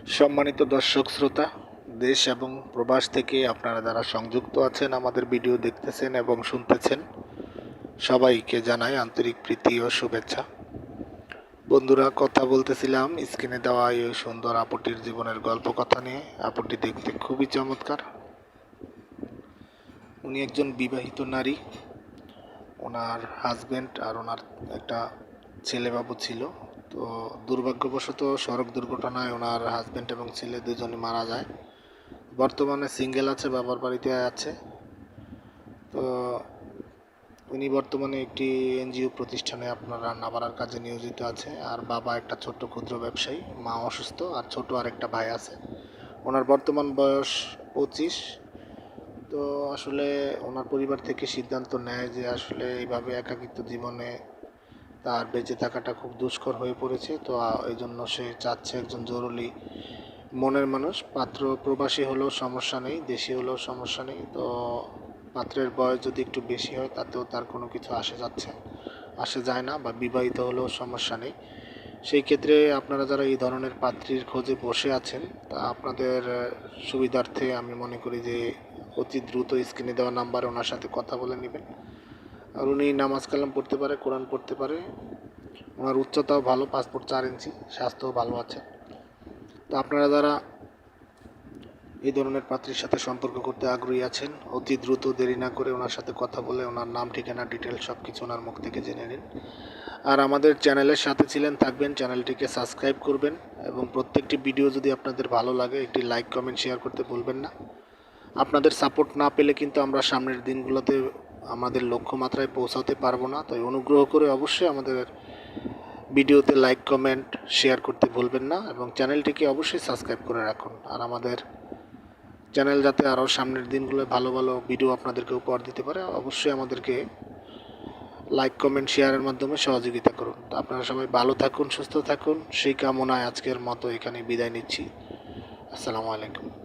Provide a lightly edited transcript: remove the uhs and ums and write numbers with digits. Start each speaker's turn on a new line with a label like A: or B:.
A: সম্মানিত দর্শক শ্রোতা, দেশ এবং প্রবাস থেকে আপনারা যারা সংযুক্ত আছেন, আমাদের ভিডিও দেখতেছেন এবং শুনতেছেন, সবাইকে জানাই আন্তরিক প্রীতি ও শুভেচ্ছা। বন্ধুরা, কথা বলতেছিলাম স্ক্রিনে দেওয়া এই সুন্দর আপুটির জীবনের গল্প কথা নিয়ে। আপুটি দেখতে খুবই চমৎকার। উনি একজন বিবাহিত নারী। ওনার হাজব্যান্ড আর ওনার একটা ছেলেবাবু ছিল। তো দুর্ভাগ্যবশত সড়ক দুর্ঘটনায় ওনার হাজব্যান্ড এবং ছেলে দুজনে মারা যায়। বর্তমানে সিঙ্গেল আছে, বাবার বাড়িতে আছে। তো উনি বর্তমানে একটি এনজিও প্রতিষ্ঠানে আপনার রান্না বাড়ার কাজে নিয়োজিত আছে। আর বাবা একটা ছোট্ট ক্ষুদ্র ব্যবসায়ী, মা অসুস্থ, আর ছোট আরেকটা ভাই আছে। ওনার বর্তমান বয়স 25। তো আসলে ওনার পরিবার থেকে সিদ্ধান্ত নেয় যে আসলে এইভাবে একাকিত্ব জীবনে তার বেঁচে থাকাটা খুব দুষ্কর হয়ে পড়েছে। তো এই জন্য সে চাচ্ছে একজন জরুরি মনের মানুষ। পাত্র প্রবাসী হলেও সমস্যা নেই, দেশি হলেও সমস্যা নেই। তো পাত্রের বয়স যদি একটু বেশি হয় তাতেও তার কোনো কিছু আসে যায় না, বা বিবাহিত হলেও সমস্যা নেই। সেই ক্ষেত্রে আপনারা যারা এই ধরনের পাত্রীর খোঁজে বসে আছেন, তা আপনাদের সুবিধার্থে আমি মনে করি যে অতি দ্রুত স্ক্রিনে দেওয়া নাম্বারে ওনার সাথে কথা বলে নেবেন। আর উনি নামাজ কালাম পড়তে পারে, কোরআন পড়তে পারে। ওনার উচ্চতাও ভালো, 5 ফুট 4 ইঞ্চি, স্বাস্থ্যও ভালো আছে। তো আপনারা যারা এই ধরনের পাত্রীর সাথে সম্পর্ক করতে আগ্রহী আছেন, অতি দ্রুত দেরি না করে ওনার সাথে কথা বলে ওনার নাম, ঠিকানা, ডিটেলস সব কিছু ওনার মুখ থেকে জেনে নিন। আর আমাদের চ্যানেলের সাথে থাকবেন, চ্যানেলটিকে সাবস্ক্রাইব করবেন, এবং প্রত্যেকটি ভিডিও যদি আপনাদের ভালো লাগে একটি লাইক, কমেন্ট, শেয়ার করতে ভুলবেন না। আপনাদের সাপোর্ট না পেলে কিন্তু আমরা সামনের দিনগুলোতে আমাদের লক্ষ্যমাত্রায় পৌঁছাতে পারবো না। তাই অনুগ্রহ করে অবশ্যই আমাদের ভিডিওতে লাইক, কমেন্ট, শেয়ার করতে ভুলবেন না, এবং চ্যানেলটিকে অবশ্যই সাবস্ক্রাইব করে রাখুন। আর আমাদের চ্যানেল যাতে আরও সামনের দিনগুলো ভালো ভালো ভিডিও আপনাদেরকে উপহার দিতে পারে, অবশ্যই আমাদেরকে লাইক, কমেন্ট, শেয়ারের মাধ্যমে সহযোগিতা করুন। তো আপনারা সবাই ভালো থাকুন, সুস্থ থাকুন, সেই কামনায় আজকের মতো এখানে বিদায় নিচ্ছি। আসসালামু আলাইকুম।